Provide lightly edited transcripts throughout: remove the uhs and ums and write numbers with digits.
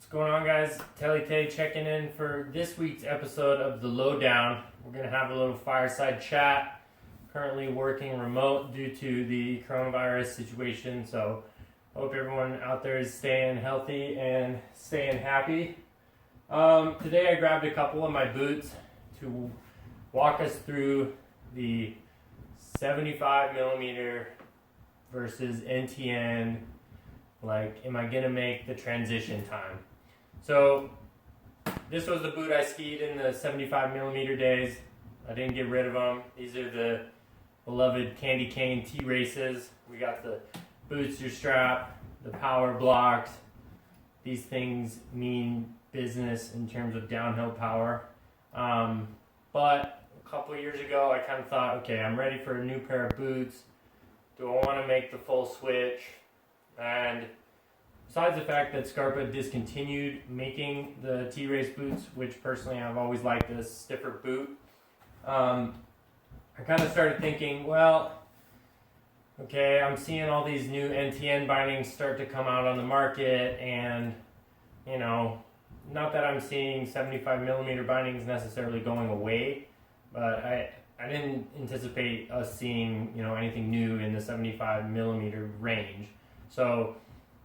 What's going on, guys? Telly Tay checking in for this week's episode of The Lowdown. We're going to have a little fireside chat. Currently working remote due to the coronavirus situation, so hope everyone out there is staying healthy and staying happy. Today I grabbed a couple of my boots to walk us through the 75 millimeter versus NTN. Like, am I going to make the transition time? So this was the boot I skied in the 75 millimeter days. I didn't get rid of them. These are the beloved candy cane T-Races. We got the booster strap, the power blocks. These things mean business in terms of downhill power. But a couple of years ago, I kind of thought, okay, I'm ready for a new pair of boots. Do I want to make the full switch? And besides the fact that Scarpa discontinued making the T-Race boots, which personally I've always liked this stiffer boot, I kind of started thinking, well, okay, I'm seeing all these new NTN bindings start to come out on the market, and, you know, not that I'm seeing 75 millimeter bindings necessarily going away, but I didn't anticipate us seeing, you know, anything new in the 75 millimeter range. So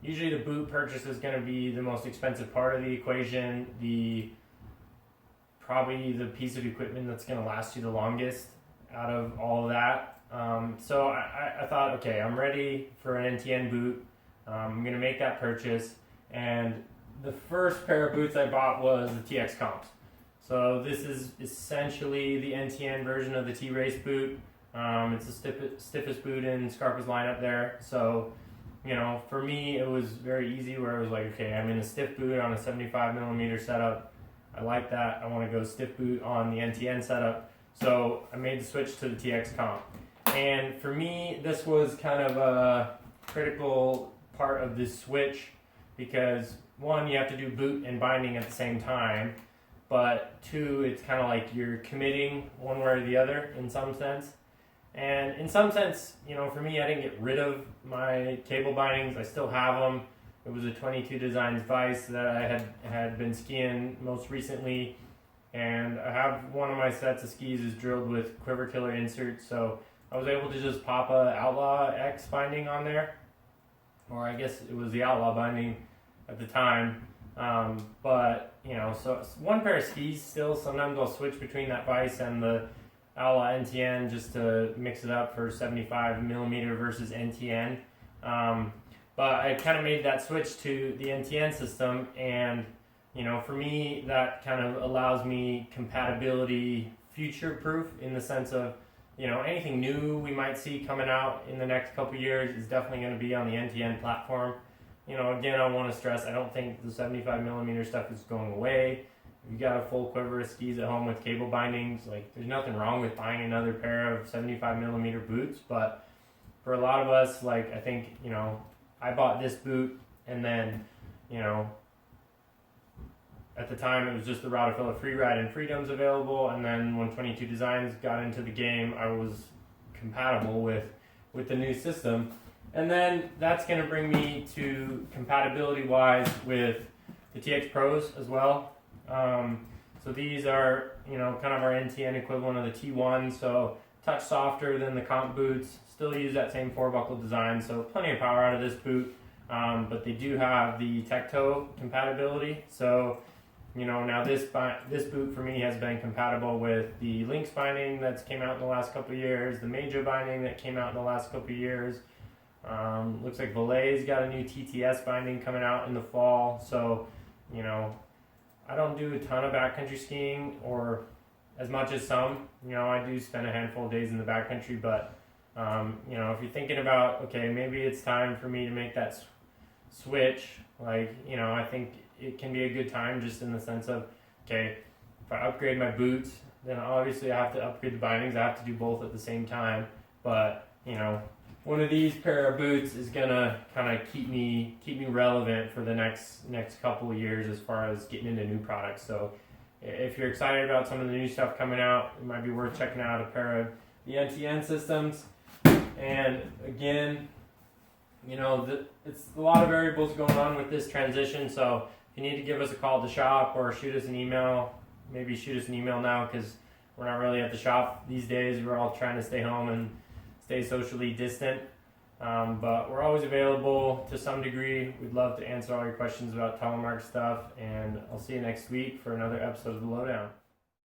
usually the boot purchase is going to be the most expensive part of the equation, probably the piece of equipment that's going to last you the longest out of all of that. So I thought, okay, I'm ready for an NTN boot. I'm going to make that purchase. And the first pair of boots I bought was the TX Comps. So this is essentially the NTN version of the T-Race boot. It's the stiffest boot in Scarpa's lineup there. So, you know, for me, it was very easy where I was like, okay, I'm in a stiff boot on a 75 millimeter setup. I like that. I want to go stiff boot on the NTN setup. So I made the switch to the TX Comp. And for me, this was kind of a critical part of this switch because, one, you have to do boot and binding at the same time. But two, it's kind of like you're committing one way or the other in some sense. And in some sense, you know, for me, I didn't get rid of my cable bindings. I still have them. It was a 22 Designs Vice that I had been skiing most recently. And I have one of my sets of skis is drilled with Quiver Killer inserts. So I was able to just pop a Outlaw X binding on there. Or I guess it was the Outlaw binding at the time. But, you know, so one pair of skis still. Sometimes I'll switch between that Vice and the Outlaw NTN just to mix it up for 75 millimeter versus NTN. But I kind of made that switch to the NTN system, and, you know, for me, that kind of allows me compatibility future-proof in the sense of, you know, anything new we might see coming out in the next couple years is definitely going to be on the NTN platform. You know, again, I want to stress, I don't think the 75 millimeter stuff is going away. If you got a full quiver of skis at home with cable bindings, like, there's nothing wrong with buying another pair of 75 millimeter boots, but for a lot of us, like, I think, you know, I bought this boot, and then, you know, at the time it was just the Rotafella Freeride and Freedoms available, and then when 22 Designs got into the game, I was compatible with the new system. And then that's going to bring me to compatibility-wise with the TX Pros as well. So these are, you know, kind of our NTN equivalent of the T1, so touch softer than the comp boots, still use that same four-buckle design, so plenty of power out of this boot, but they do have the tech-toe compatibility, so, you know, now this boot for me has been compatible with the Lynx binding that's came out in the last couple of years, the Major binding that came out in the last couple of years. Looks like Valet's got a new TTS binding coming out in the fall, so, you know, I don't do a ton of backcountry skiing, or as much as some. You know, I do spend a handful of days in the backcountry, but, you know, if you're thinking about, okay, maybe it's time for me to make that switch, like, you know, I think it can be a good time just in the sense of, okay, if I upgrade my boots, then obviously I have to upgrade the bindings. I have to do both at the same time, but, you know, one of these pair of boots is gonna kind of keep me relevant for the next couple of years as far as getting into new products. So if you're excited about some of the new stuff coming out, it might be worth checking out a pair of the NTN systems. And again, you know, it's a lot of variables going on with this transition. So If you need to give us a call at the shop or shoot us an email, maybe shoot us an email now because we're not really at the shop these days. We're all trying to stay home and stay socially distant. But we're always available to some degree. We'd love to answer all your questions about telemark stuff, and I'll see you next week for another episode of The Lowdown.